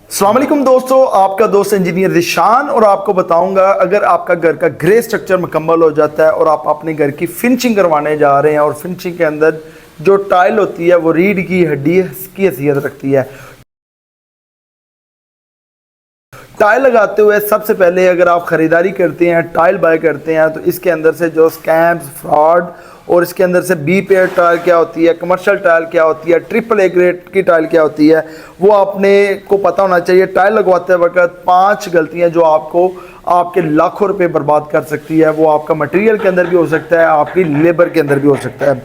अस्सलाम वालेकुम दोस्तों, आपका दोस्त इंजीनियर ज़िशान और आपको बताऊंगा अगर आपका घर का ग्रे स्ट्रक्चर मुकम्मल हो जाता है और आप अपने घर की फिनिशिंग करवाने जा रहे हैं और फिनिशिंग के अंदर जो टाइल होती है वो रीढ़ की हड्डी की हैसियत रखती है। टाइल लगाते हुए सबसे पहले अगर आप ख़रीदारी करते हैं, टाइल बाय करते हैं, तो इसके अंदर से जो स्कैम्स, फ्रॉड और इसके अंदर से बी पेयर टाइल क्या होती है, कमर्शियल टाइल क्या होती है, ट्रिपल ए ग्रेड की टाइल क्या होती है, वो आपने को पता होना चाहिए। टाइल लगवाते वक्त 5 गलतियां जो आपको आपके लाखों रुपए बर्बाद कर सकती है, वो आपका मटेरियल के अंदर भी हो सकता है, आपकी लेबर के अंदर भी हो सकता है।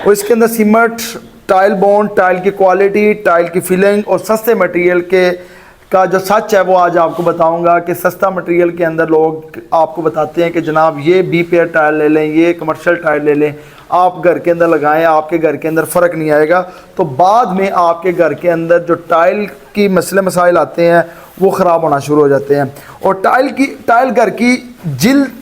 और इसके अंदर सीमेंट, टाइल बॉन्ड, टाइल की क्वालिटी, टाइल की फिलिंग और सस्ते मटेरियल के का जो सच है वो आज आपको बताऊंगा कि सस्ता मटेरियल के अंदर लोग आपको बताते हैं कि जनाब ये बी पेयर टाइल ले लें, ये कमर्शियल टाइल ले लें, आप घर के अंदर लगाएं, आपके घर के अंदर फ़र्क नहीं आएगा। तो बाद में आपके घर के अंदर जो टाइल की मसले मसाइल आते हैं वो ख़राब होना शुरू हो जाते हैं। और टाइल घर की जिल्द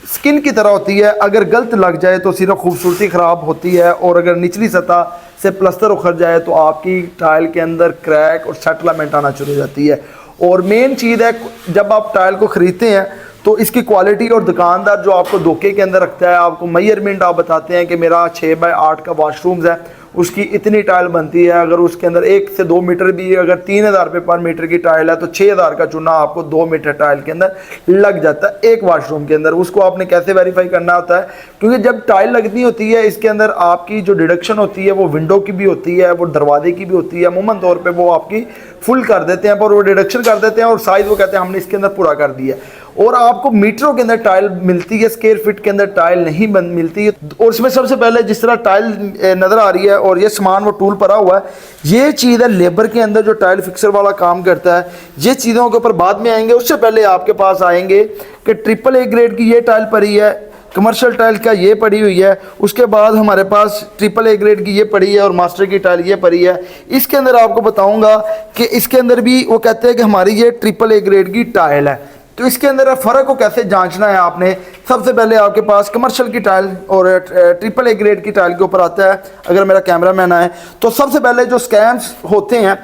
स्किन की तरह होती है, अगर गलत लग जाए तो सिर्फ खूबसूरती ख़राब होती है, और अगर निचली सतह से प्लस्तर उखड़ जाए तो आपकी टाइल के अंदर क्रैक और सेटलमेंट आना शुरू हो जाती है। और मेन चीज़ है, जब आप टाइल को ख़रीदते हैं तो इसकी क्वालिटी और दुकानदार जो आपको धोखे के अंदर रखता है, आपको मेजरमेंट आप बताते हैं कि मेरा 6 बाय 8 का वाशरूम्स है, उसकी इतनी टाइल बनती है, अगर उसके अंदर 1 से 2 मीटर भी, अगर 3000 रुपये पर मीटर की टाइल है तो 6000 का चूना आपको 2 मीटर टाइल के अंदर लग जाता है एक वाशरूम के अंदर। उसको आपने कैसे वेरीफाई करना होता है, क्योंकि जब टाइल लगनी होती है इसके अंदर आपकी जो डिडक्शन होती है वो विंडो की भी होती है, वो दरवाजे की भी होती है। अमूमन तौर पर वो आपकी फुल कर देते हैं, पर वो डिडक्शन कर देते हैं और साइज़ वो कहते हैं हमने इसके अंदर पूरा कर दिया। और आपको मीटरों के अंदर टाइल मिलती है, स्क्वायर फीट के अंदर टाइल नहीं मिलती है। और इसमें सबसे पहले जिस तरह टाइल नज़र आ रही है और ये सामान वो टूल पड़ा हुआ है, ये चीज़ है लेबर के अंदर जो टाइल फिक्सर वाला काम करता है। ये चीज़ों के ऊपर बाद में आएंगे, उससे पहले आपके पास आएंगे कि ट्रिपल ए ग्रेड की ये टाइल पड़ी है, कमर्शियल टाइल का ये पड़ी हुई है, उसके बाद हमारे पास ट्रिपल ए ग्रेड की ये पड़ी है और मास्टर की टाइल ये पड़ी है। इसके अंदर आपको बताऊंगा कि इसके अंदर भी वो कहते हैं कि हमारी ये ट्रिपल ए ग्रेड की टाइल है। तो इसके अंदर फ़र्क को कैसे जांचना है आपने, सबसे पहले आपके पास कमर्शियल की टाइल और ट्रिपल ए ग्रेड की टाइल के ऊपर आता है। अगर मेरा कैमरामैन आए तो सबसे पहले जो स्कैम्स होते हैं,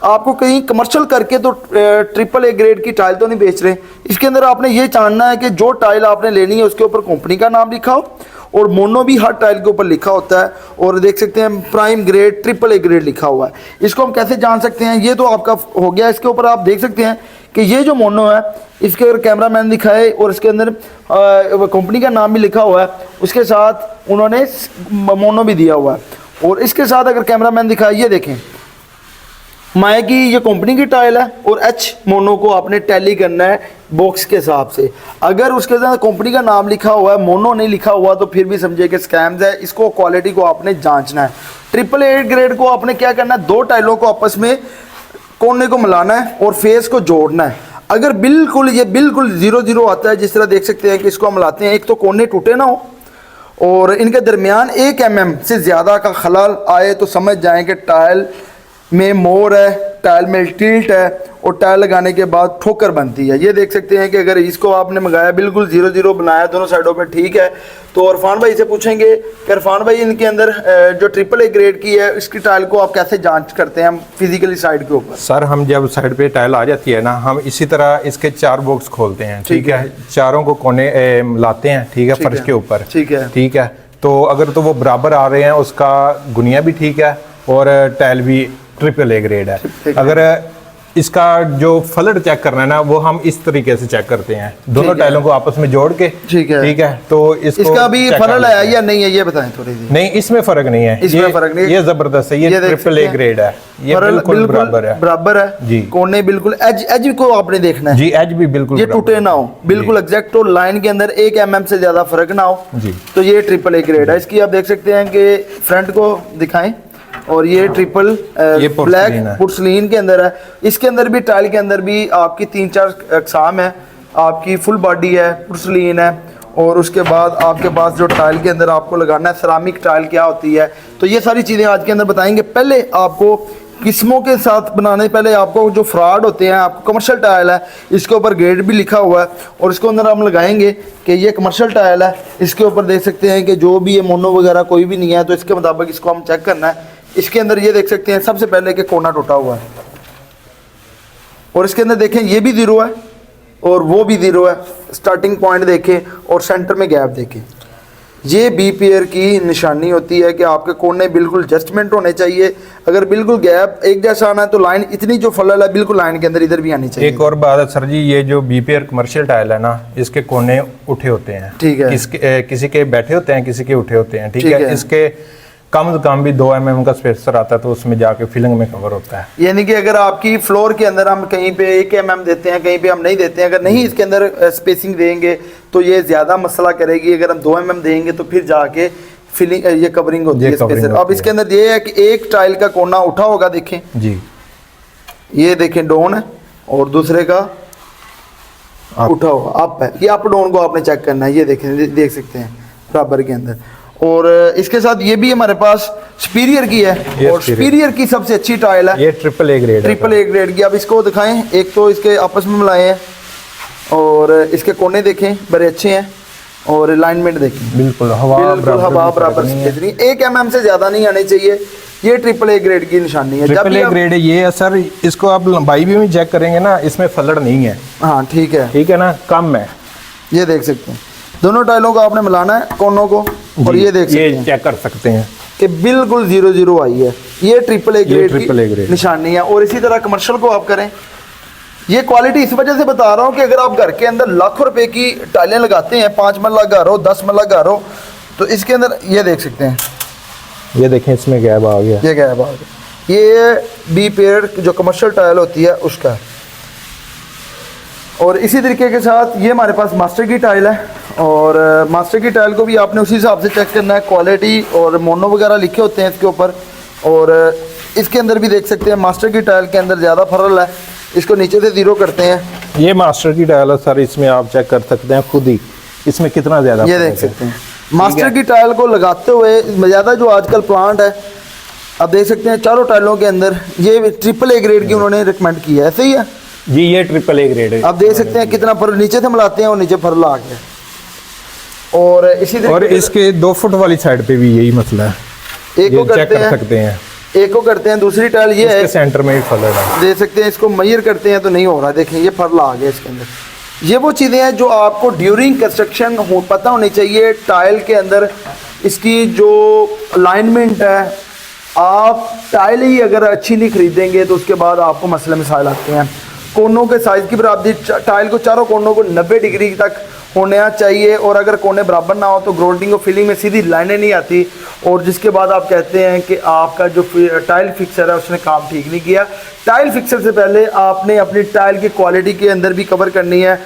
आपको कहीं कमर्शियल करके तो ट्रिपल ए ग्रेड की टाइल तो नहीं बेच रहे। इसके अंदर आपने ये जानना है कि जो टाइल आपने लेनी है उसके ऊपर कंपनी का नाम लिखा हो, और मोनो भी हर टाइल के ऊपर लिखा होता है, और देख सकते हैं prime grade, triple A grade लिखा हुआ है। इसको हम कैसे जान सकते हैं, ये तो आपका हो गया। इसके ऊपर आप देख सकते हैं कि ये जो मोनो है, इसके अगर कैमरामैन दिखाए और इसके अंदर कंपनी का नाम भी लिखा हुआ है, उसके साथ उन्होंने मोनो भी दिया हुआ है। और इसके साथ अगर कैमरामैन दिखाए, ये देखें माए की ये कंपनी की टाइल है और एच मोनो को आपने टैली करना है बॉक्स के हिसाब से। अगर उसके साथ कंपनी का नाम लिखा हुआ है, मोनो नहीं लिखा हुआ, तो फिर भी समझिए कि स्कैम्स है। इसको क्वालिटी को आपने जांचना है। ट्रिपल ए ग्रेड को आपने क्या करना है, 2 टाइलों को आपस में कोने को मिलाना है और फेस को जोड़ना है। अगर बिल्कुल ये बिल्कुल 0-0 आता है, जिस तरह देख सकते हैं कि इसको हम मिलाते हैं, एक तो कोने टूटे ना हो और इनके दरमियान 1 mm से ज़्यादा का खलल आए तो समझ जाएं कि टाइल में मोर है, टाइल में टिल्ट है, और टाइल लगाने के बाद ठोकर बनती है। ये देख सकते हैं कि अगर इसको आपने मंगाया बिल्कुल 0-0 बनाया दोनों साइडों पे, ठीक है, तो इरफान भाई से पूछेंगे कि इरफान भाई इनके अंदर जो ट्रिपल ए ग्रेड की है इसकी टाइल को आप कैसे जांच करते हैं फिजिकली साइड के ऊपर? सर, हम जब साइड पे टाइल आ जाती है ना, हम इसी तरह इसके 4 बॉक्स खोलते हैं, ठीक है, चारों को कोने लाते हैं, ठीक है, फर्श के ऊपर, ठीक है। तो अगर तो वो बराबर आ रहे हैं, उसका गुनिया भी ठीक है और टाइल भी ट्रिपल ए ग्रेड है। अगर इसका जो फलट चेक करना है ना, वो हम इस तरीके से चेक करते हैं, दोनों टाइलों को आपस में जोड़ के, ठीक है। तो इसका भी फलट है या नहीं है ये बताएं थोड़ी सी। नहीं, इसमें फर्क नहीं है, इसमें फर्क नहीं है, ये जबरदस्त है, ये ट्रिपल ए ग्रेड है, ये बिल्कुल बराबर है जी। कोने बिल्कुल, एज को आपने देखना है जी, एज भी बिल्कुल, ये टूटे ना हो, बिल्कुल एग्जैक्ट हो, लाइन के अंदर 1 mm से ज्यादा फर्क ना हो जी, तो ये ट्रिपल ए ग्रेड है। इसकी आप देख सकते हैं कि फ्रंट को दिखाएं, और ये ट्रिपल ब्लैक पुर्सलीन के अंदर है। इसके अंदर भी टाइल के अंदर भी आपकी 3-4 अक़साम है। आपकी फुल बॉडी है, पुर्सलीन है, और उसके बाद आपके पास जो टाइल के अंदर आपको लगाना है सेरामिक टाइल क्या होती है, तो ये सारी चीज़ें आज के अंदर बताएंगे। पहले आपको किस्मों के साथ बनाने पहले आपको जो फ्रॉड होते हैं, आपको कमर्शियल टाइल है, इसके ऊपर ग्रेड भी लिखा हुआ है और इसको अंदर हम लगाएंगे कि ये कमर्शियल टाइल है। इसके ऊपर देख सकते हैं कि जो भी ये मोनो वगैरह कोई भी नहीं है, तो इसके मुताबिक इसको हम चेक करना है। इसके अंदर ये देख सकते हैं सबसे पहले कि कोना टूटा हुआ है, और इसके अंदर देखें ये भी 0 है और वो भी 0 है, स्टार्टिंग पॉइंट देखें और सेंटर में गैप देखें। ये बी पेयर की निशानी होती है कि आपके कोने बिल्कुल एडजस्टमेंट होने चाहिए। अगर बिल्कुल गैप एक जैसा आना है तो लाइन इतनी जो फलल है बिल्कुल लाइन के अंदर इधर भी आनी चाहिए। एक और बात है सर जी, ये जो बी पेयर कमर्शियल टाइल है ना, इसके कोने उठे होते हैं, ठीक है, किसी के बैठे होते हैं, किसी के उठे होते हैं, ठीक है। इसके कम से कम भी 2 mm का स्पेसर आता है तो उसमें जाके फिलिंग में कवर होता है। यानी कि अगर आपकी फ्लोर के अंदर हम कहीं पे 1 mm देते हैं, कहीं पे हम नहीं देते हैं, अगर नहीं इसके अंदर स्पेसिंग देंगे तो ये ज़्यादा मसला करेगी। अगर हम 2 mm देंगे तो फिर जाके फिलिंग ये कवरिंग होती है स्पेसर। अब इसके अंदर ये है कि एक टाइल का कोना उठा होगा, देखें जी, ये देखें डाउन है और दूसरे का उठा होगा अप है। ये अप डाउन को आपने चेक करना है, ये देखें, देख सकते हैं बराबर के अंदर। और इसके साथ ये भी हमारे पास सुपीरियर की है और सुपीरियर की सबसे अच्छी टाइल है, ये triple A grade, triple A grade की। अब इसको दिखाएं, एक तो इसके आपस में मिलाए हैं और इसके कोने देखें बड़े अच्छे हैं और अलाइनमेंट देखें, बिल्कुल हवा बराबर नहीं, 1 mm से ज़्यादा नहीं आनी चाहिए। ये ट्रिपल ए ग्रेड की निशानी है। ट्रिपल ए ग्रेड ये है सर, इसको आप लंबाई भी चेक करेंगे ना, इसमें फलड़ नहीं है। हाँ ठीक है, ठीक है ना, कम है। ये देख सकते हैं, दोनों टाइलों को आपने मिलाना है कोनों को, और ये देख सकते हैं, चेक कर सकते हैं कि बिल्कुल 0-0 आई है। ये ट्रिपल ए ग्रेड की निशानी है। और इसी तरह कमर्शियल को आप करें, ये क्वालिटी इस वजह से बता रहा हूँ कि अगर आप घर के अंदर लाखों रुपए की टाइलें लगाते हैं, 5 मरला घर हो, 10 मरला घर हो, तो इसके अंदर ये देख सकते हैं, ये देखें इसमें गैप आ गया, ये गैप आ गया। ये बी पेयर जो कमर्शियल टाइल होती है उसका। और इसी तरीके के साथ ये हमारे पास मास्टर की टाइल है, और मास्टर की टाइल को भी आपने उसी हिसाब से चेक करना है, क्वालिटी और मोनो वगैरह लिखे होते हैं इसके ऊपर। और इसके अंदर भी देख सकते हैं मास्टर की टाइल के अंदर ज़्यादा फरल है, इसको नीचे से 0 करते हैं। ये मास्टर की टाइल है सर, इसमें आप चेक कर सकते हैं खुद ही, इसमें कितना ज़्यादा, ये देख सकते हैं मास्टर की टाइल को लगाते हुए ज़्यादा जो आजकल प्लांट है, आप देख सकते हैं चारों टाइलों के अंदर ये ट्रिपल ए ग्रेड की उन्होंने रिकमेंड की है, ऐसे ही है जी, ये ट्रिपल ए ग्रेड है। आप देख सकते हैं कितना फरल नीचे से मिलाते हैं और नीचे फरल आ गया। और इसी और इसके 2 फुट वाली साइड पे भी यही मसला है, एक को चेक कर सकते हैं, एक को करते हैं। दूसरी टाइल ये है सेंटर में ही फलड़ है, देख सकते हैं, इसको मेजर करते हैं तो नहीं हो रहा, देखें ये फरल आ गया इसके अंदर। ये वो चीज़ें हैं जो आपको ड्यूरिंग कंस्ट्रक्शन पता होनी चाहिए। टाइल के अंदर इसकी जो अलाइनमेंट है, आप टाइल ही अगर अच्छी नहीं खरीदेंगे तो उसके बाद आपको मसले मसाइल आते हैं। कोनों के साइज़ की बराबरी, टाइल को चारों कोनों को 90 डिग्री तक होना चाहिए, और अगर कोने बराबर ना हो तो ग्राउंडिंग और फिलिंग में सीधी लाइनें नहीं आती, और जिसके बाद आप कहते हैं कि आपका जो टाइल फिक्सर है उसने काम ठीक नहीं किया। टाइल फिक्सर से पहले आपने अपनी टाइल की क्वालिटी के अंदर भी कवर करनी है।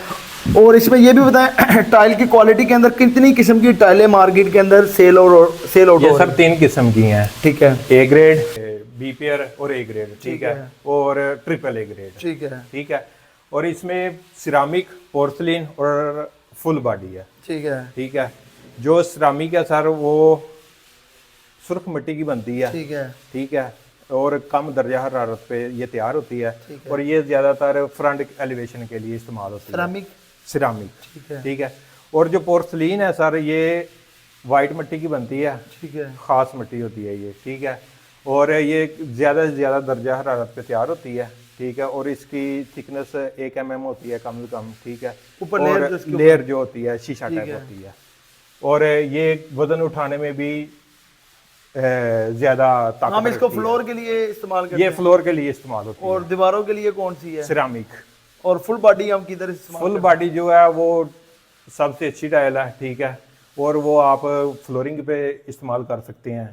और इसमें यह भी बताएं टाइल की क्वालिटी के अंदर कितनी किस्म की टाइलें मार्केट के अंदर सेल आउट सर 3 किस्म की हैं, ठीक है, ए ग्रेड, बी पेयर और ए ग्रेड, ठीक है, और ट्रिपल ए ग्रेड, ठीक है। और इसमें सिरामिक, पोर्सलिन और फुल बॉडी है, ठीक है। जो सिरामिक है सर वो सुर्ख मिट्टी की बनती है, ठीक है, और कम दर्जा हरारत पे ये तैयार होती है, और ये ज़्यादातर फ्रंट एलिवेशन के लिए इस्तेमाल होती है, सिरामिक, ठीक है। और जो पोर्सलिन है सर, ये वाइट मिट्टी की बनती है, ठीक है, ख़ास मिट्टी होती है ये, ठीक है, और ये ज़्यादा से ज़्यादा दर्जा हरारत पे तैयार होती है, ठीक है। और इसकी थिकनेस 1 mm होती है कम से कम, ठीक है, ऊपर लेयर जो होती है शीशा टाइप होती है, और ये वजन उठाने में भी ज्यादा ताकत, हम इसको फ्लोर के लिए इस्तेमाल करते हैं, ये फ्लोर के लिए इस्तेमाल होती है। और दीवारों के लिए कौन सी है? सिरामिक। और फुल बॉडी हम किधर इस्तेमाल? फुल बॉडी जो है वो सबसे अच्छी टाइल है, ठीक है, और वो आप फ्लोरिंग पे इस्तेमाल कर सकते हैं,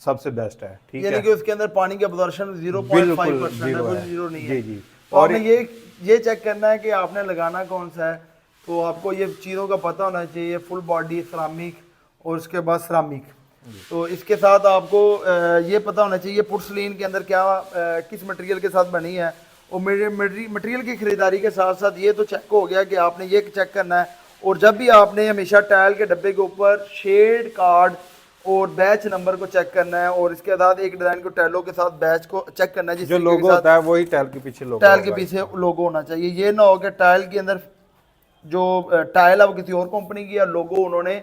सबसे बेस्ट है, ठीक है। यानी कि उसके अंदर पानी की अब्जॉर्प्शन 0.5% है, वो 0 नहीं है। जी जी। और ये चेक करना है कि आपने लगाना कौन सा है, तो आपको ये चीज़ों का पता होना चाहिए, फुल बॉडी, सिरामिक और उसके बाद सिरामिक। तो इसके साथ आपको ये पता होना चाहिए पोर्सलिन के अंदर क्या किस मटेरियल के साथ बनी है, और मटेरियल की खरीदारी के साथ साथ ये तो चेक हो गया कि आपने ये चेक करना है। और जब भी आपने हमेशा टाइल के डब्बे के ऊपर शेड कार्ड और बैच नंबर को चेक करना है, और इसके बाद एक डिजाइन को टाइलों के साथ बैच को चेक करना है, जो लोगो होता है वही टाइल के पीछे लोगो होना चाहिए। ये ना हो कि टाइल के अंदर जो टाइल है वो किसी और कंपनी की है, लोगो उन्होंने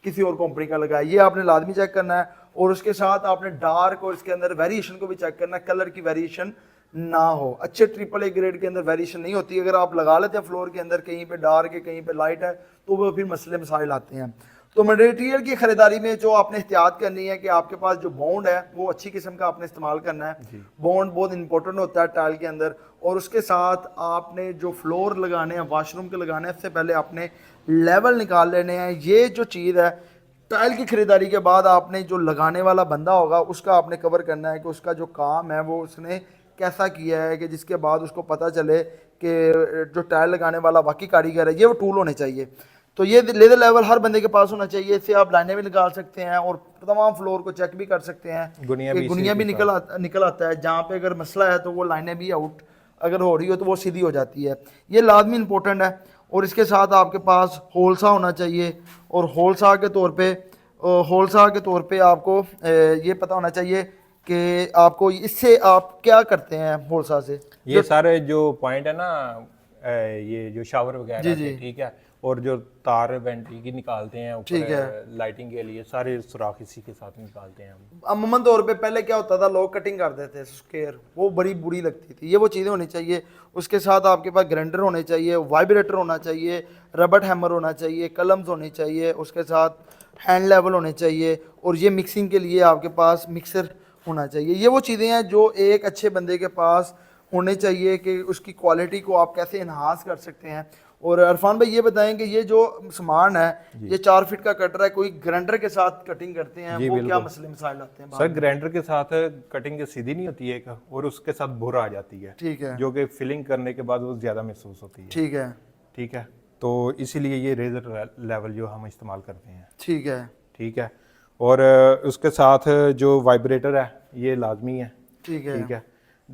किसी और कंपनी का लगाया, ये आपने लाजमी चेक करना है। और उसके साथ आपने डार्क और इसके अंदर वेरिएशन को भी चेक करना है, कलर की वेरिएशन ना हो। अच्छे ट्रिपल ए ग्रेड के अंदर वेरिएशन नहीं होती। अगर आप लगा लेते हैं फ्लोर के अंदर, कहीं पे डार्क है कहीं पे लाइट है, तो वो फिर मसले मसाइल आते हैं। तो मटेरियल की खरीदारी में जो आपने एहतियात करनी है कि आपके पास जो बॉन्ड है वो अच्छी किस्म का आपने इस्तेमाल करना है। बॉन्ड बहुत इंपॉर्टेंट होता है टाइल के अंदर। और उसके साथ आपने जो फ्लोर लगाने हैं, वाशरूम के लगाने हैं, इससे पहले आपने लेवल निकाल लेने हैं। ये जो चीज़ है, टाइल की खरीदारी के बाद आपने जो लगाने वाला बंदा होगा उसका आपने कवर करना है कि उसका जो काम है वो उसने कैसा किया है, कि जिसके बाद उसको पता चले कि जो टाइल लगाने वाला वाकई कारीगर है। ये वो टूल होने चाहिए। तो ये लेज़र लेवल हर बंदे के पास होना चाहिए। इससे आप लाइनें भी निकाल सकते हैं और तमाम फ्लोर को चेक भी कर सकते हैं। गुनिया भी निकल आता है। जहाँ पे अगर मसला है तो वो लाइनें भी आउट अगर हो रही हो तो वो सीधी हो जाती है। ये लाजमी इंपॉर्टेंट है। और इसके साथ आपके पास होलसा होना चाहिए। और होलसा के तौर पे आपको ये पता होना चाहिए कि आपको इससे आप क्या करते हैं होलसा से। ये सारे जो पॉइंट है ना, ये जो शावर वगैरह के, ठीक है, और जो तार वेंटी की निकालते हैं ऊपर लाइटिंग के लिए, सारे सुराख इसी के साथ निकालते हैं हम। अमूमन तौर पे पहले क्या होता था, लोग कटिंग कर देते थे स्क्वायर, वो बड़ी बुरी लगती थी। ये वो चीज़ें होनी चाहिए। उसके साथ आपके पास ग्राइंडर होने चाहिए, वाइब्रेटर होना चाहिए, रबड़ हैमर होना चाहिए, कलम्स होनी चाहिए, उसके साथ हैंड लेवल होने चाहिए। और ये मिक्सिंग के लिए आपके पास मिक्सर होना चाहिए। ये वो चीज़ें हैं जो एक अच्छे बंदे के पास होने चाहिए कि उसकी क्वालिटी को आप कैसे इन्हांस कर सकते हैं। और अरफान भाई ये बताएं कि ये जो सामान है, ये 4 फीट का कटर है, कोई ग्राइंडर के साथ कटिंग करते हैं, वो क्या मसले मसाइल आते हैं? सर ग्राइंडर के साथ कटिंग सीधी नहीं होती है और उसके साथ भुर आ जाती है, ठीक है, जो कि फिलिंग करने के बाद वो ज्यादा महसूस होती है। ठीक है, ठीक है। तो इसीलिए ये रेजर लेवल जो हम इस्तेमाल करते हैं। ठीक है, ठीक है। और उसके साथ जो वाइब्रेटर है ये लाजमी है। ठीक है, ठीक है।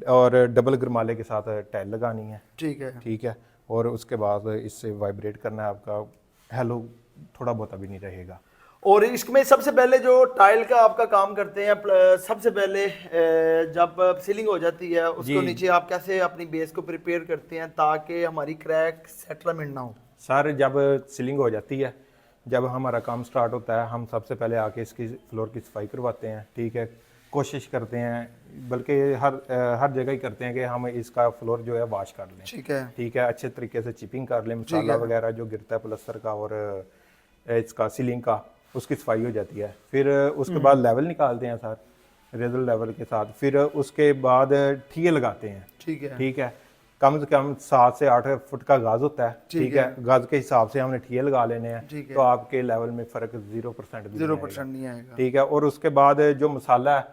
और डबल गरमाले के साथ टाइल लगानी है। ठीक है, ठीक है। और उसके बाद इससे वाइब्रेट करना है आपका, हेलो थोड़ा बहुत अभी नहीं रहेगा। और इसमें सबसे पहले जो टाइल का आपका काम करते हैं, सबसे पहले जब सीलिंग हो जाती है उसको नीचे आप कैसे अपनी बेस को प्रिपेयर करते हैं ताकि हमारी क्रैक सेटलमेंट ना हो? सर जब सीलिंग हो जाती है, जब हमारा काम स्टार्ट होता है, हम सबसे पहले आके इसकी फ्लोर की सफाई करवाते हैं। ठीक है। कोशिश करते हैं, बल्कि हर जगह ही करते हैं कि हम इसका फ्लोर जो है वॉश कर लें। ठीक है, ठीक है। अच्छे तरीके से चिपिंग कर लें, मसाला वगैरह जो गिरता है प्लस्तर का और इसका सीलिंग का, उसकी सफाई हो जाती है। फिर उसके बाद लेवल निकालते हैं सर, रेजर लेवल के साथ। फिर उसके बाद ठिये लगाते हैं। ठीक है, ठीक है। कम से कम 7 से 8 फुट का गाज होता है। ठीक है। गाज के हिसाब से हमने ठिये लगा लेने हैं, तो आपके लेवल में फर्क 0% नहीं आएगा। ठीक है। और उसके बाद जो मसाला है,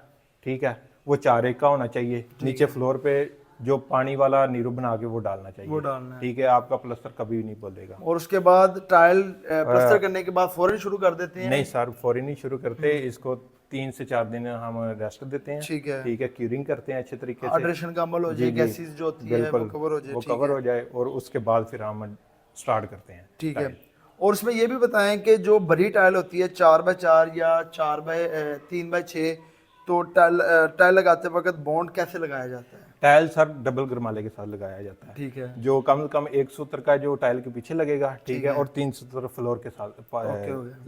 ठीक है, वो 4 का होना चाहिए। नीचे फ्लोर पे जो पानी वाला नीरू बना के वो डालना चाहिए, वो डालना है। ठीक है। आपका प्लस्तर कभी नहीं बोलेगा। और उसके बाद टाइल प्लस्तर करने के बाद फौरन शुरू कर देते हैं? नहीं सर, फौरन नहीं शुरू करते। इसको 3 से 4 दिन हम रेस्ट देते हैं। ठीक है, ठीक है। क्यूरिंग करते हैं अच्छे तरीके से, हाइड्रेशन का अमल हो जाए, गैसेस जो होती है वो कवर हो जाए, और उसके बाद फिर हम स्टार्ट करते हैं। ठीक है। और उसमें ये भी बताएं कि जो बड़ी टाइल होती है 4x4 या 3x6, तो टाइल लगाते वक्त बॉन्ड कैसे लगाया जाता है? टाइल सर डबल गरमाले के साथ लगाया जाता है। ठीक है। जो कम से कम 1 सूत्र का जो टाइल के पीछे लगेगा, ठीक है, और 3 सूत्र फ्लोर के साथ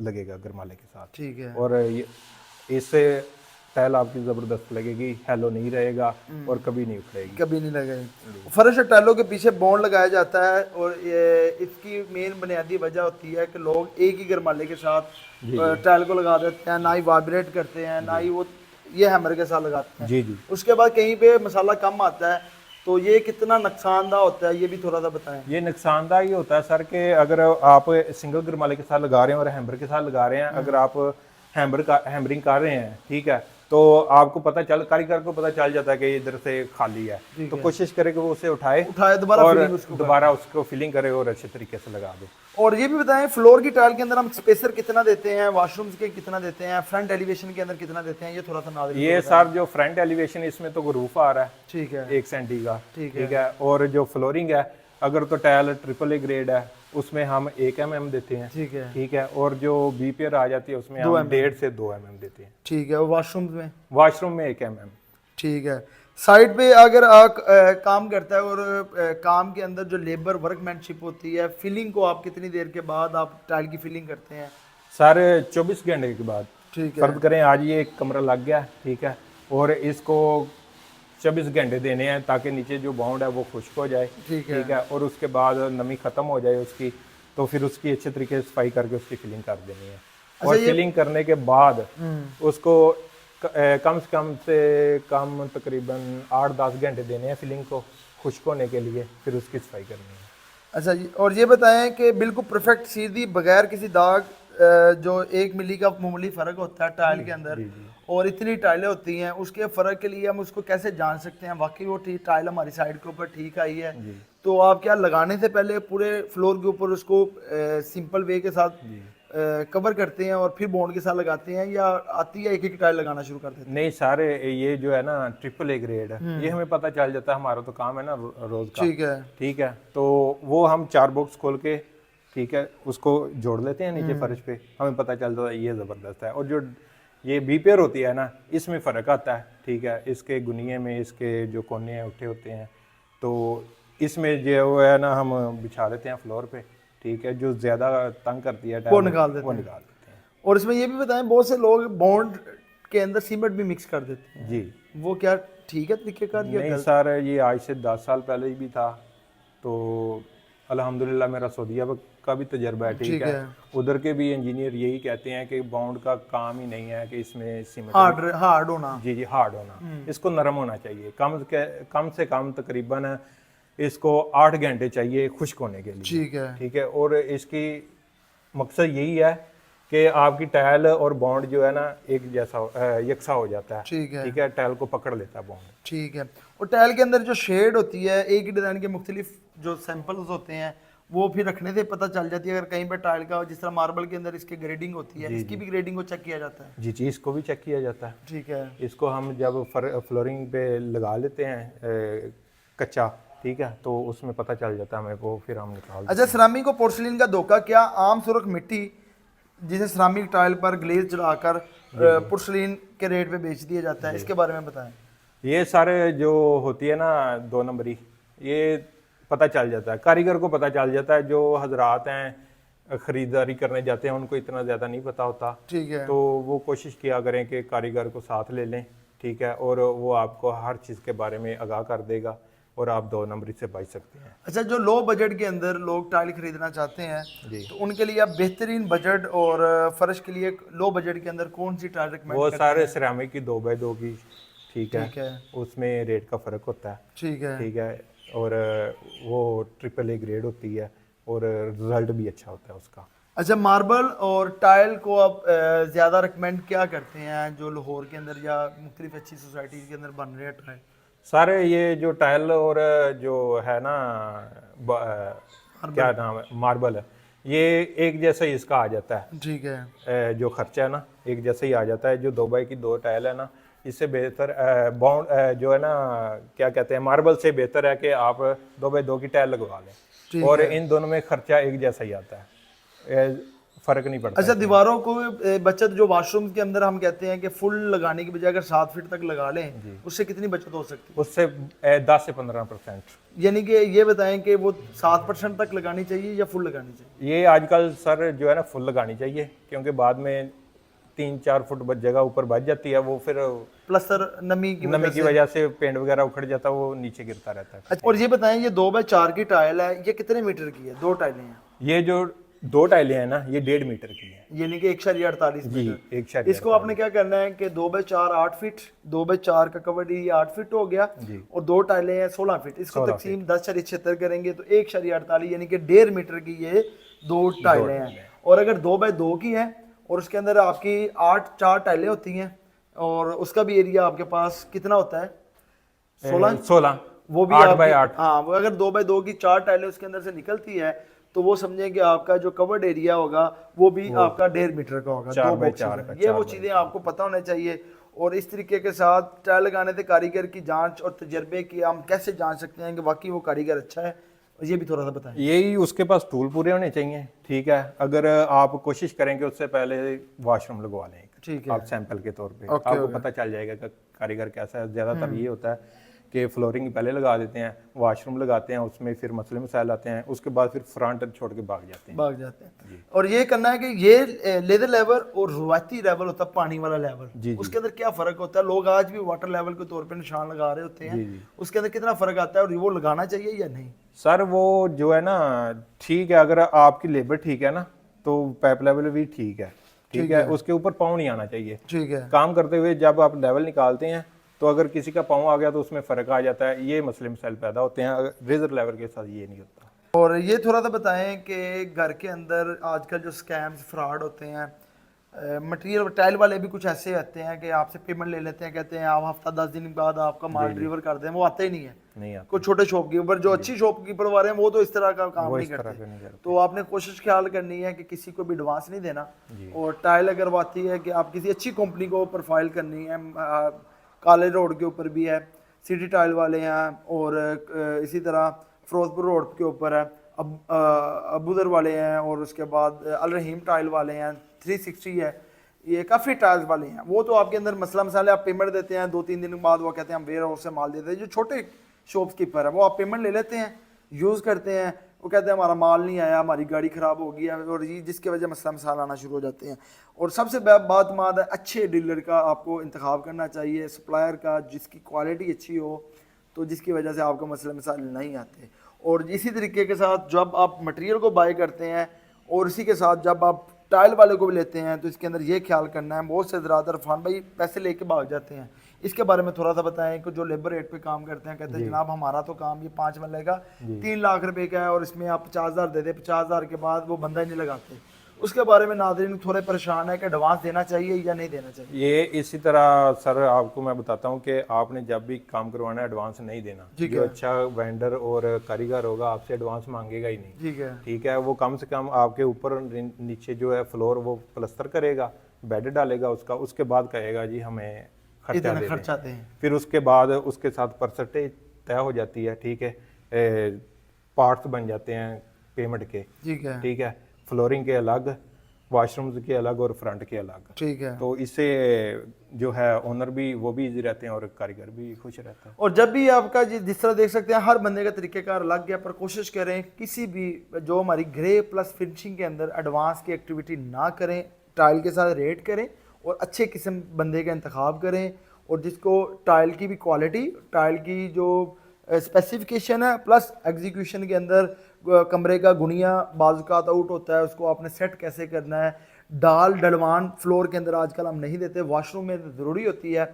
लगेगा गरमाले के साथ। ठीक है। और इससे टाइल आपकी जबरदस्त लगेगी, हेलो नहीं रहेगा और कभी नहीं उखड़ेगी, कभी नहीं लगेगी। फर्श और टाइलों के पीछे बॉन्ड लगाया जाता है और इसकी मेन बुनियादी वजह होती है कि लोग एक ही गरमाले के साथ टाइल को लगा देते हैं, ना ही वाइब्रेट करते हैं, ना ही वो ये हैमर के साथ लगाते हैं। जी जी। उसके बाद कहीं पे मसाला कम आता है, तो ये कितना नुकसानदा होता है ये भी थोड़ा सा बताएं। ये नुकसानदा ही होता है सर कि अगर आप सिंगल गरमाले के साथ लगा रहे हैं और हैमर के साथ लगा रहे हैं, अगर आप हैमरिंग कर रहे हैं, ठीक है, तो आपको कारीगर को पता चल जाता है कि इधर से खाली है, तो कोशिश करे कि वो उसे उठाए दोबारा उसको फिलिंग करे और अच्छे तरीके से लगा दे। और ये भी बताएं फ्लोर की टाइल के अंदर हम स्पेसर कितना देते हैं, वॉशरूम्स के कितना देते हैं, फ्रंट एलिवेशन के अंदर कितना देते हैं, ये थोड़ा सा नाज़रीन ये सर जो फ्रंट एलिवेशन इसमें तो रूफ आ रहा है, ठीक है, 1 सेंटी का, ठीक है। और जो फ्लोरिंग है, अगर तो टाइल ट्रिपल ए ग्रेड है उसमें हम 1 mm देते हैं, ठीक है। और जो बी पेयर आ जाती है उसमें हम 1.5 से 2 mm देते हैं, ठीक है। और वॉशरूम में 1 mm, ठीक है। साइड पे अगर आप काम करता है और काम के अंदर जो लेबर वर्कमैनशिप होती है, फिलिंग को आप कितनी देर के बाद आप टाइल की फिलिंग करते हैं? सर 24 घंटे के बाद। ठीक है। फर्ज करें आज ये एक कमरा लग गया, ठीक है, और इसको 24 घंटे देने हैं ताकि नीचे जो बाउंड है वो खुश्क हो जाए। ठीक है और उसके बाद नमी ख़त्म हो जाए उसकी, तो फिर उसकी अच्छे तरीके से सफाई करके उसकी फिलिंग कर देनी है। और फिलिंग करने के बाद उसको कम से कम तकरीबन 8-10 घंटे देने हैं फिलिंग को खुश्क होने के लिए, फिर उसकी सफाई करनी है। अच्छा जी, और ये बताएं कि बिल्कुल परफेक्ट सीधी बगैर किसी दाग, जो 1 मिली का मामूली फ़र्क होता है टाइल के अंदर और इतनी टाइलें होती हैं, उसके फ़र्क के लिए हम उसको कैसे जान सकते हैं वाकई वो टाइल हमारी साइड के ऊपर ठीक आई है? तो आप क्या लगाने से पहले पूरे फ्लोर के ऊपर उसको सिंपल वे के साथ कवर करते हैं और फिर बॉन्ड के साथ लगाते हैं, या आती है एक एक टाइल लगाना शुरू कर देते हैं? नहीं, सारे ये जो है ना AAA ग्रेड है, ये हमें पता चल जाता है, हमारा तो काम है ना रोज का। ठीक है, तो वो हम 4 बॉक्स खोल के, ठीक है, उसको जोड़ लेते हैं नीचे फर्श पे, हमें पता चलता है ये ज़बरदस्त है। और जो ये बी पेयर होती है ना, इसमें फ़र्क आता है। ठीक है, इसके गुनिये में इसके जो कोने हैं उठे होते हैं, तो इसमें जो है ना हम बिछा देते हैं फ्लोर पे। ठीक है, जो ज़्यादा तंग करती है वो निकाल देते हैं। और इसमें ये भी बताएं, बहुत से लोग बॉन्ड के अंदर सीमेंट भी मिक्स कर देते हैं जी, वो क्या ठीक है तरीकेकार? नहीं सर, ये आज से 10 साल पहले भी था, तो अल्हम्दुलिल्लाह मेरा सऊदीया का भी तजर्बा है। ठीक है, उधर के भी इंजीनियर यही कहते हैं कि बाउंड का काम ही नहीं है कि इसमें सीमेंट हार्ड होना। जी, हार्ड होना, इसको नरम होना चाहिए। कम से कम तकरीबन इसको 8 घंटे चाहिए खुश्क होने के लिए। ठीक है, और इसकी मकसद यही है कि आपकी टाइल और बॉन्ड जो है ना एक जैसा यकसा हो जाता है। ठीक है, टाइल को पकड़ लेता है बॉन्ड। ठीक है, और टाइल के अंदर जो शेड होती है, एक ही डिज़ाइन के मुख्तलिफ जो सैंपल्स होते हैं, वो फिर रखने से पता चल जाती है अगर कहीं पर टाइल का, जिस तरह मार्बल के अंदर इसकी ग्रेडिंग होती है, इसकी भी ग्रेडिंग को चेक किया जाता है? जी, इसको भी चेक किया जाता है। ठीक है, इसको हम जब फ्लोरिंग पे लगा लेते हैं कच्चा, ठीक है, तो उसमें पता चल जाता है हमें, वो फिर हम निकाल। अच्छा, सिरामिक और पोर्सिलिन का धोखा क्या आम सुर्ख मिट्टी जिसे सिरामिक टाइल पर ग्लेज चढ़ाकर पोर्सिलिन के रेट पे बेच दिया जाता है, इसके बारे में बताएं। ये सारे जो होती है ना 2 नंबरी, ये पता चल जाता है, कारीगर को पता चल जाता है। जो हजरात हैं खरीदारी करने जाते हैं उनको इतना ज़्यादा नहीं पता होता। ठीक है, तो वो कोशिश किया करें कि कारीगर को साथ ले लें। ठीक है, और वो आपको हर चीज़ के बारे में आगाह कर देगा और आप 2 नंबरी से बच सकते हैं। अच्छा, जो लो बजट के अंदर लोग टाइल खरीदना चाहते हैं, तो उनके लिए आप बेहतरीन बजट और फर्श के लिए लो बजट के अंदर कौन सी टाइल रिकमेंड वो करते सारे हैं? सिरामिक की 2x2 की। ठीक है, उसमें रेट का फ़र्क होता है। ठीक है, और वो AAA ग्रेड होती है और रिजल्ट भी अच्छा होता है उसका। अच्छा, मार्बल और टाइल को आप ज़्यादा रिकमेंड क्या करते हैं जो लाहौर के अंदर या मुख्तलिफ अच्छी सोसाइटीज़ के अंदर बन रहे हैं टाइल? सारे ये जो टाइल और जो है ना क्या नाम है, मार्बल है, ये एक जैसा ही इसका आ जाता है। ठीक है, जो खर्चा है ना एक जैसा ही आ जाता है। जो 2x2 टाइल है ना, इससे बेहतर बाउंड जो है ना, क्या कहते हैं, मार्बल से बेहतर है कि आप 2x2 की टाइल लगवा लें, और इन दोनों में खर्चा एक जैसा ही आता है, फर्क नहीं पड़ता। अच्छा, दीवारों को बचत जो वाशरूम के अंदर हम कहते हैं कि फुल लगाने की बजाय अगर 7 फीट तक लगा लें, उससे कितनी बचत हो सकती है? उससे 10 से 15%। यानी कि ये बताएं कि वो 7% तक लगानी चाहिए या फुल लगानी चाहिए? ये आजकल सर जो है ना फुल लगानी चाहिए, क्योंकि बाद में 3-4 फुट जगह ऊपर बच जाती है, वो फिर प्लस्तर नमी की वजह से पेंट वगैरह उखड़ जाता है, वो नीचे गिरता रहता है। अच्छा, और ये बताएं, ये 2x4 की टाइल है, ये कितने मीटर की है? 2 टाइलें हैं। ये जो 2 टाइलें हैं ना, ये 1.5 मीटर की है, यानी कि 1.48 मीटर। 1.48। इसको आपने क्या करना है कि 2x4 8 फीट, 2x4 का कवर ये 8 फीट हो गया, और 2 टाइलें हैं 16 फीट, इसको तकसीम 10.76 करेंगे तो 1.48 यानी कि 1.5 मीटर की ये 2 टाइलें हैं। और अगर 2x2 की है और उसके अंदर आपकी 4 टाइलें होती हैं, और उसका भी एरिया आपके पास कितना होता है? 16। वो भी 8x8। हाँ, वो अगर 2x2 की 4 टाइलें उसके अंदर से निकलती है तो वो समझें कि आपका जो कवर्ड एरिया होगा वो भी आपका 1.5 मीटर का होगा। 4x4 का। ये वो चीज़ें आपको पता होना चाहिए। और इस तरीके के साथ टाइल लगाने से कारीगर की जांच और तजर्बे की हम कैसे जान सकते हैं कि वाकई वो कारीगर अच्छा है, ये भी थोड़ा सा बताएं। यही उसके पास टूल पूरे होने चाहिए। ठीक है, अगर आप कोशिश करेंगे उससे पहले वॉशरूम लगवा लें, ठीक है, आप सैंपल के तौर पे, आपको पता चल जाएगा कि कारीगर कैसा है। ज़्यादातर ये होता है कि फ्लोरिंग पहले लगा देते हैं, वॉशरूम लगाते हैं, उसमें फिर मसले मसाइल आते हैं, उसके बाद फिर फ्रंट छोड़ के भाग जाते हैं। और ये करना है कि ये लेदर लेवल और रवायती लेवल होता है पानी वाला लेवल, उसके अंदर क्या फ़र्क होता है? लोग आज भी वाटर लेवल के तौर पे निशान लगा रहे होते हैं, उसके अंदर कितना फ़र्क आता है और वो लगाना चाहिए या नहीं? सर वो जो है ना, ठीक है, अगर आपकी लेबर ठीक है ना तो पाइप लेवल भी ठीक है, उसके ऊपर पाँव नहीं आना चाहिए। ठीक है। काम करते हुए जब आप लेवल निकालते हैं तो अगर किसी का पाँव आ गया तो उसमें फ़र्क आ जाता है, ये मसले मसाइल पैदा होते हैं। रेजर लेवल के साथ ये नहीं होता। और ये थोड़ा सा बताएं कि घर के अंदर आजकल जो स्कैम्स फ्रॉड होते हैं, मटेरियल टाइल वाले भी कुछ ऐसे आते हैं कि आपसे पेमेंट ले लेते हैं, कहते हैं आप हफ्ता 10 दिन बाद आपका माल डिलीवर कर दें, वो आते ही नहीं है। कुछ छोटे शॉपकीपर जो अच्छी शॉपकीपर वाले हैं वो तो इस तरह का काम नहीं करते। तो आपने कोशिश ख्याल करनी है कि किसी को भी एडवांस नहीं देना। और टाइल अगर बाती है कि आप किसी अच्छी कंपनी को प्रोफाइल करनी है, कॉलेज रोड के ऊपर भी है, सिटी टाइल वाले हैं, और इसी तरह फिरोजपुर रोड के ऊपर है अबूदर वाले हैं, और उसके बाद अल रहीम टाइल वाले हैं, 360 है, ये काफ़ी टाइल्स वाले हैं। वो तो आपके अंदर मसला मसाले, आप पेमेंट देते हैं 2-3 दिन बाद वो कहते हैं हम वेयर हाउस से माल देते हैं। जो छोटे शॉपकीपर है वो आप पेमेंट ले लेते हैं, यूज़ करते हैं, वो कहते हैं हमारा माल नहीं आया, हमारी गाड़ी ख़राब हो गई है, और ये जिसकी वजह मसला मसाला आना शुरू हो जाते हैं। और सबसे बात है अच्छे डीलर का आपको इंतखाब करना चाहिए, सप्लायर का जिसकी क्वालिटी अच्छी हो, तो जिसकी वजह से आपको मसले मसाइल नहीं आते। और इसी तरीके के साथ जब आप मटेरियल को बाय करते हैं और इसी के साथ जब आप टाइल वाले को भी लेते हैं तो इसके अंदर ये ख्याल करना है, बहुत से ज़्यादातर फान भाई पैसे लेके भाग जाते हैं। इसके बारे में थोड़ा सा बताएं कि जो लेबर रेट पे काम करते हैं, कहते हैं जनाब हमारा तो काम ये 5 मरले का 3 लाख रुपए का है और इसमें आप 50,000 दे दें, 50,000 के बाद वो बंदा ही नहीं लगाते। उसके बारे में नाज़रीन थोड़े परेशान है कि एडवांस देना चाहिए या नहीं देना चाहिए। ये इसी तरह सर आपको मैं बताता हूँ कि आपने जब भी काम करवाना है एडवांस नहीं देना। जो अच्छा वेंडर और कारीगर होगा आपसे एडवांस मांगेगा ही नहीं। ठीक है, वो कम से कम आपके ऊपर नीचे जो है फ्लोर वो प्लस्तर करेगा, बेड डालेगा उसका, उसके बाद कहेगा जी हमें खर्चा दें। फिर उसके बाद उसके साथ परसेंटेज तय हो जाती है। ठीक है, पार्ट्स बन जाते हैं पेमेंट के। ठीक है, फ्लोरिंग के अलग, वॉशरूम्स के अलग और फ्रंट के अलग। ठीक है, तो इससे जो है ओनर भी वो भी इजी रहते हैं और कारीगर भी खुश रहता है। और जब भी आपका जिस तरह देख सकते हैं हर बंदे का तरीकेकार अलग गया, पर कोशिश करें किसी भी जो हमारी ग्रे प्लस फिनिशिंग के अंदर एडवांस की एक्टिविटी ना करें, टाइल के साथ रेट करें और अच्छे किस्म बंदे का इंतखाब करें, और जिसको टाइल की भी क्वालिटी, टाइल की जो स्पेसिफिकेशन है प्लस एग्जीक्यूशन के अंदर कमरे का गुनिया बाजुकात आउट होता है, उसको आपने सेट कैसे करना है, डलवान फ्लोर के अंदर आजकल हम नहीं देते, वॉशरूम में ज़रूरी होती है।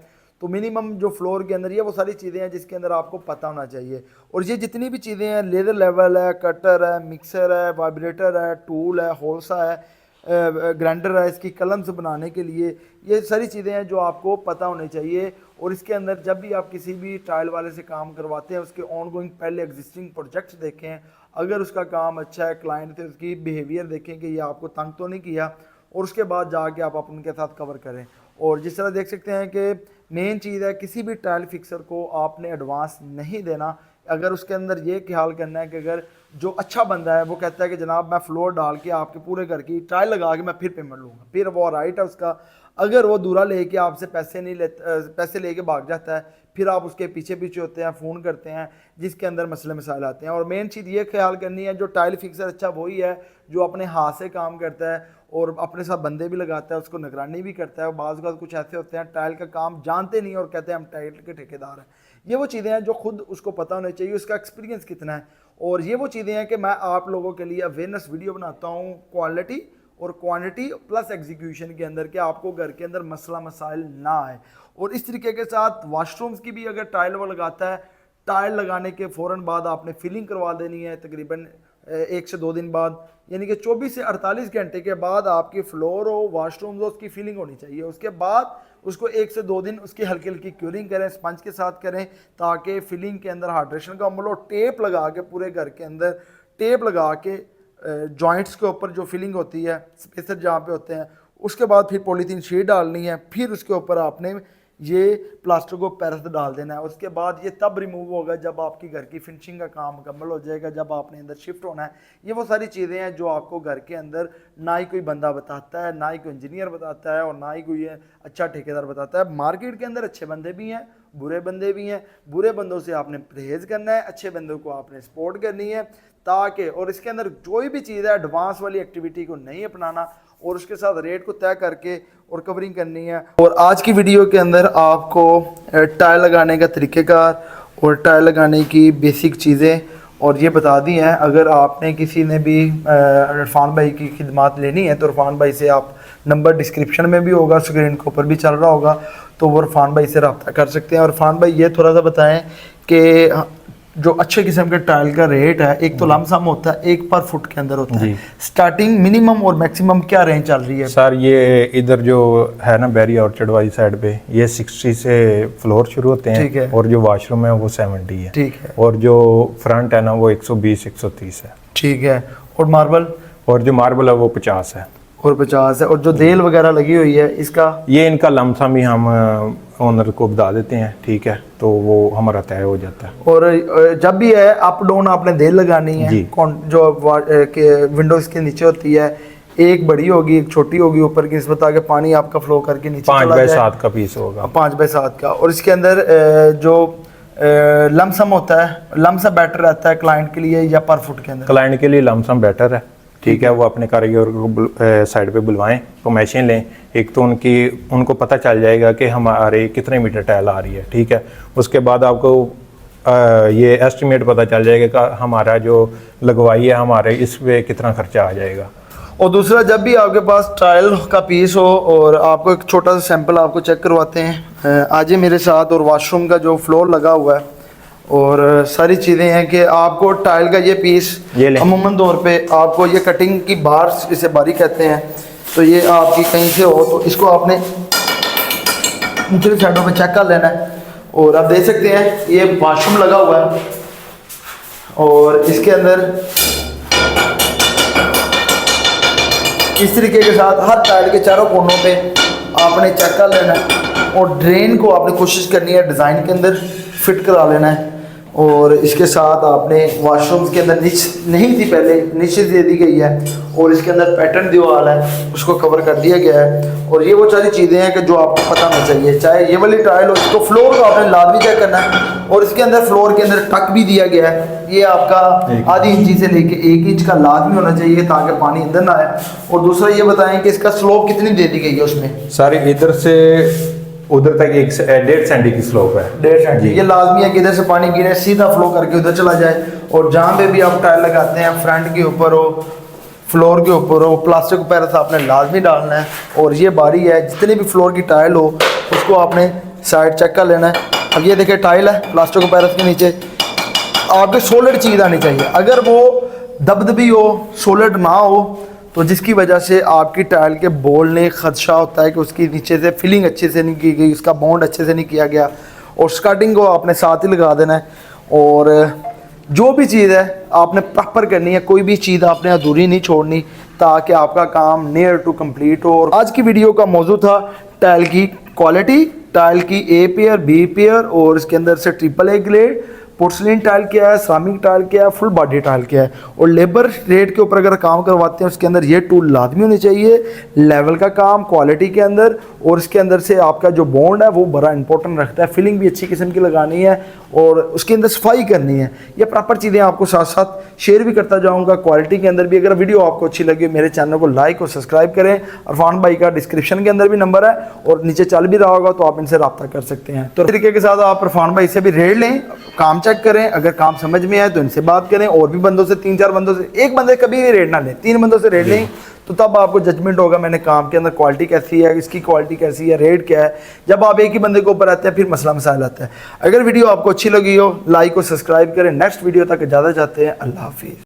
तो मिनिमम जो फ्लोर के अंदर ये वो सारी चीज़ें हैं जिसके अंदर आपको पता होना चाहिए। और ये जितनी भी चीज़ें हैं, लेदर लेवल है, कटर है, मिक्सर है, वाइब्रेटर है, टूल है, होल्सा है, ग्राइंडर है, इसकी कलम्स बनाने के लिए, ये सारी चीज़ें हैं जो आपको पता होनी चाहिए। और इसके अंदर जब भी आप किसी भी टाइल वाले से काम करवाते हैं उसके ऑन गोइंग पहले एग्जिस्टिंग प्रोजेक्ट्स देखें, अगर उसका काम अच्छा है, क्लाइंट से उसकी बिहेवियर देखें कि ये आपको तंग तो नहीं किया, और उसके बाद जाके आप उनके साथ कवर करें। और जिस तरह देख सकते हैं कि मेन चीज़ है किसी भी टाइल फिक्सर को आपने एडवांस नहीं देना। अगर उसके अंदर ये ख्याल करना है कि अगर जो अच्छा बंदा है वो कहता है कि जनाब मैं फ्लोर डाल के आपके पूरे घर की टाइल लगा के मैं फिर पेमेंट लूँगा, फिर वो राइट है उसका। अगर वो दूरा लेके आपसे पैसे लेके भाग जाता है, फिर आप उसके पीछे पीछे होते हैं, फ़ोन करते हैं, जिसके अंदर मसले मसाइल आते हैं। और मेन चीज़ ये ख्याल करनी है जो टाइल फिक्सर अच्छा वही है जो अपने हाथ से काम करता है और अपने साथ बंदे भी लगाता है, उसको निगरानी भी करता है। बाज़ बात कुछ ऐसे होते हैं टाइल का काम जानते नहीं और कहते हैं हम टाइल के ठेकेदार हैं। ये वो चीज़ें हैं जो खुद उसको पता होना चाहिए, उसका एक्सपीरियंस कितना है। और ये वो चीज़ें हैं कि मैं आप लोगों के लिए अवेयरनेस वीडियो बनाता हूँ क्वालिटी और क्वांटिटी प्लस एग्जीक्यूशन के अंदर, कि आपको घर के अंदर मसला मसाइल ना आए। और इस तरीके के साथ वॉशरूम्स की भी अगर टाइल वो लगाता है, टाइल लगाने के फ़ौरन बाद आपने फिलिंग करवा देनी है, तकरीबन 1 से 2 दिन बाद, यानी कि 24 से 48 घंटे के बाद आपकी फ्लोर हो, वॉशरूम हो, उसकी फिलिंग होनी चाहिए। उसके बाद उसको 1 से 2 दिन उसकी हल्की हल्की क्यूरिंग करें, स्पंज के साथ करें, ताकि फिलिंग के अंदर हाइड्रेशन का अमल हो। टेप लगा के पूरे घर के अंदर टेप लगा के जॉइंट्स के ऊपर जो फिलिंग होती है, स्पेसर जहाँ पे होते हैं, उसके बाद फिर पॉलीथीन शीट डालनी है, फिर उसके ऊपर आपने ये प्लास्टर को पैरस डाल देना है। उसके बाद ये तब रिमूव होगा जब आपकी घर की फिनिशिंग का काम मुकम्मल हो जाएगा, जब आपने अंदर शिफ्ट होना है। ये वो सारी चीज़ें हैं जो आपको घर के अंदर ना ही कोई बंदा बताता है, ना ही कोई इंजीनियर बताता है, और ना ही कोई अच्छा ठेकेदार बताता है। मार्केट के अंदर अच्छे बंदे भी हैं बुरे बंदे भी हैं। बुरे बंदों से आपने परहेज़ करना है, अच्छे बंदों को आपने सपोर्ट करनी है, ताकि और इसके अंदर कोई भी चीज़ है एडवांस वाली एक्टिविटी को नहीं अपनाना और उसके साथ रेट को तय करके और कवरिंग करनी है। और आज की वीडियो के अंदर आपको टाइल लगाने का तरीक़ेकार और टाइल लगाने की बेसिक चीज़ें और ये बता दी हैं। अगर आपने किसी ने भी इरफान भाई की खिदमत लेनी है तो इरफान भाई से आप, नंबर डिस्क्रिप्शन में भी होगा, स्क्रीन के ऊपर भी चल रहा होगा, तो वो इरफान भाई से रब्ता कर सकते हैं। और इरफान भाई ये थोड़ा सा बताएं कि जो अच्छे किस्म के टाइल का रेट है, एक तो लमसम होता है, एक पर फुट के अंदर होता है, स्टार्टिंग मिनिमम और मैक्सिमम क्या रेंज चल रही है? सर ये इधर जो है ना बैरी ऑर्चर्ड वाली साइड पे, ये 60 से फ्लोर शुरू होते हैं और जो वॉशरूम है वो 70 है। ठीक है। और जो फ्रंट है ना वो 120-130 है। ठीक है। और मार्बल? और जो मार्बल है वो 50 है। और 50 है। और जो देल वगैरह लगी हुई है इसका? ये इनका लमसम ही हम ओनर को बता देते हैं, ठीक है, तो वो हमारा तय हो जाता है। और जब भी है अप डाउन आपने देल लगानी है, जो विंडोज के नीचे होती है, एक बड़ी होगी एक छोटी होगी, ऊपर की निस्बत आके पानी आपका फ्लो करके नीचे 5x7 का पीस होगा। 5x7 का। और इसके अंदर जो लमसम होता है, लमसम बेटर रहता है क्लाइंट के लिए या पर फुट के अंदर? क्लाइंट के लिए लमसम बेटर है, ठीक है। वो अपने कारीगर को साइड पे बुलवाएं, तो मशीन लें, एक तो उनको पता चल जाएगा कि हमारे कितने मीटर टाइल आ रही है, ठीक है। उसके बाद आपको ये एस्टिमेट पता चल जाएगा कि हमारा जो लगवाई है हमारे इस पे कितना खर्चा आ जाएगा। और दूसरा, जब भी आपके पास टाइल का पीस हो और आपको एक छोटा सा सैंपल आपको चेक करवाते हैं, आज मेरे साथ, और वाशरूम का जो फ्लोर लगा हुआ है और सारी चीज़ें हैं कि आपको टाइल का ये पीस अमूमन तौर पे आपको ये कटिंग की बार, इसे बारी कहते हैं, तो ये आपकी कहीं से हो तो इसको आपने निचली साइडों पे चेक कर लेना है। और आप देख सकते हैं ये वाशरूम लगा हुआ है और इसके अंदर इस तरीके के साथ हर टाइल के चारों कोनों पे आपने चेक कर लेना है और ड्रेन को आपने कोशिश करनी है डिज़ाइन के अंदर फिट करा लेना है। और इसके साथ आपने वॉशरूम्स के अंदर निच नहीं थी पहले, नीचे दे दी गई है और इसके अंदर पैटर्न दीवार है उसको कवर कर दिया गया है। और ये वो सारी चीज़ें हैं कि जो आपको पता होना चाहिए। चाहे ये वाली टाइल हो, इसको फ्लोर को आपने लाजमी चेक करना है और इसके अंदर फ्लोर के अंदर टक भी दिया गया है, ये आपका आधी इंची से लेके 1 इंच का लाजमी होना चाहिए ताकि पानी अंदर ना आए। और दूसरा ये बताएं कि इसका स्लोप कितनी दे दी गई है उसमें? सारी इधर से उधर तक 1.5 सेंटी की स्लोप है। 1.5 सेंटी। ये लाजमी है कि इधर से पानी गिरे सीधा फ्लो करके उधर चला जाए। और जहाँ पे भी आप टाइल लगाते हैं, फ्रंट के ऊपर हो, फ्लोर के ऊपर हो, प्लास्टिक पैरस आपने लाजमी डालना है। और ये बारी है, जितनी भी फ्लोर की टाइल हो उसको आपने साइड चेक कर लेना है। अब ये देखिए टाइल है, प्लास्टिक पैरस के नीचे आपके सोलिड चीज़ आनी चाहिए। अगर वो दबदबी हो, सोलिड ना हो, तो जिसकी वजह से आपकी टाइल के बोलने खदशा होता है कि उसकी नीचे से फिलिंग अच्छे से नहीं की गई, उसका बॉन्ड अच्छे से नहीं किया गया। और स्कर्टिंग को आपने साथ ही लगा देना है। और जो भी चीज़ है आपने प्रॉपर करनी है, कोई भी चीज़ आपने अधूरी नहीं छोड़नी ताकि आपका काम नियर टू कंप्लीट हो। और आज की वीडियो का मौजू था टाइल की क्वालिटी, टाइल की ए पेयर, बी पेयर और इसके अंदर से triple A grade, porcelain tile क्या है, सेरामिक टाइल क्या है, फुल बॉडी टाइल क्या है। और लेबर रेट के ऊपर अगर काम करवाते हैं उसके अंदर ये टूल लाजमी होनी चाहिए, लेवल का काम क्वालिटी के अंदर। और इसके अंदर से आपका जो बॉन्ड है वो बड़ा इंपॉर्टेंट रखता है। फिलिंग भी अच्छी किस्म की लगानी है और उसके अंदर सफाई करनी है। ये प्रॉपर चीज़ें आपको साथ साथ शेयर भी करता जाऊँगा क्वालिटी के अंदर भी। अगर वीडियो आपको अच्छी लगी मेरे चैनल को लाइक और सब्सक्राइब करें। इरफान भाई का डिस्क्रिप्शन के अंदर भी नंबर है और नीचे चल भी रहा होगा, तो आप इनसे रब्ता कर सकते हैं। तो तरीके के साथ आप इरफान भाई से भी रेट लें, काम चेक करें, अगर काम समझ में आए तो इनसे बात करें। और भी बंदों से, 3-4 बंदों से, एक बंदे कभी भी रेट ना लें, 3 बंदों से रेट लें, तो तब आपको जजमेंट होगा मैंने काम के अंदर क्वालिटी कैसी है, इसकी क्वालिटी कैसी है, रेट क्या है। जब आप एक ही बंदे के ऊपर आते हैं फिर मसला मसाइल आता है। अगर वीडियो आपको अच्छी लगी हो लाइक और सब्सक्राइब करें। नेक्स्ट वीडियो तक इजाज़त चाहते हैं। अल्लाह हाफिज़।